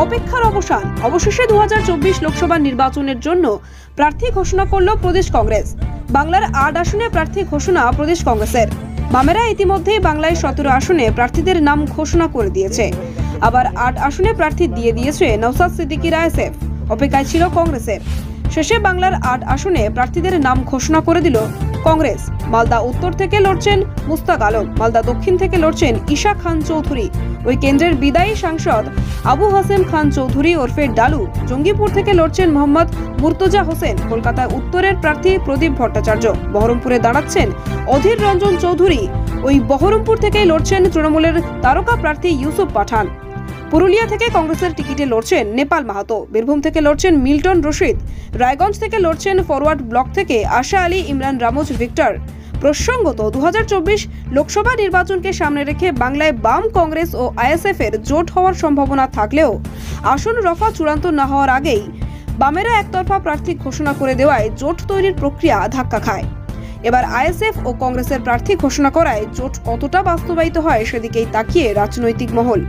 অপেক্ষার অবসান। অবশেষে 2024 লোকসভা নির্বাচনের জন্য প্রার্থী ঘোষণা করল প্রদেশ কংগ্রেস। বাংলার 8 আসনে প্রার্থী ঘোষণা প্রদেশ কংগ্রেসের। বামেরা ইতিমধ্যেই বাংলায় 17 আসনে প্রার্থীদের নাম ঘোষণা করে দিয়েছে। আবার 8 আসনে প্রার্থী দিয়ে দিয়েছে নওশাদ সিদ্দিকীর আইএসএফ। অপেক্ষায় ছিল কংগ্রেসের। শেষে বাংলার 8 আসনে প্রার্থীদের নাম ঘোষণা করে দিল কংগ্রেস। মালদা উত্তর থেকে লড়ছেন মুস্তাক আলম, মালদা দক্ষিণ থেকে লড়ছেন ঈশা খান চৌধুরী, ওই কেন্দ্রের বিদায়ী সাংসদ আবু হাসেম খান চৌধুরী ওরফে ডালু। জঙ্গিপুর থেকে লড়ছেন মোহাম্মদ মুর্তজা হোসেন, কলকাতা উত্তরের প্রার্থী প্রদীপ ভট্টাচার্য, বহরমপুরে দাঁড়াচ্ছেন অধীর রঞ্জন চৌধুরী, ওই বহরমপুর থেকে লড়ছেন তৃণমূলের তারকা প্রার্থী ইউসুফ পাঠান। পুরুলিয়া থেকে কংগ্রেসের টিকিটে লড়ছেন নেপাল মাহাতো, বীরভূম থেকে লড়ছেন মিল্টন রশিদ, রায়গঞ্জ থেকে লড়ছেন ফরওয়ার্ড ব্লক থেকে আশা আলী ইমরান রামোজ ভিক্টর। প্রসঙ্গত 2024 লোকসভা নির্বাচনকে সামনে রেখে বাংলায় বাম, কংগ্রেস ও আইএসএফ এর জোট হওয়ার সম্ভাবনা থাকলেও আসন রফা চূড়ান্ত না হওয়ার আগেই বামেরা একতরফা প্রার্থী ঘোষণা করে দেওয়ায় জোট তৈরির প্রক্রিয়া ধাক্কা খায়। এবার আইএসএফ ও কংগ্রেসের প্রার্থী ঘোষণা করায় জোট কতটা বাস্তবায়িত হয় সেদিকেই তাকিয়ে রাজনৈতিক মহল।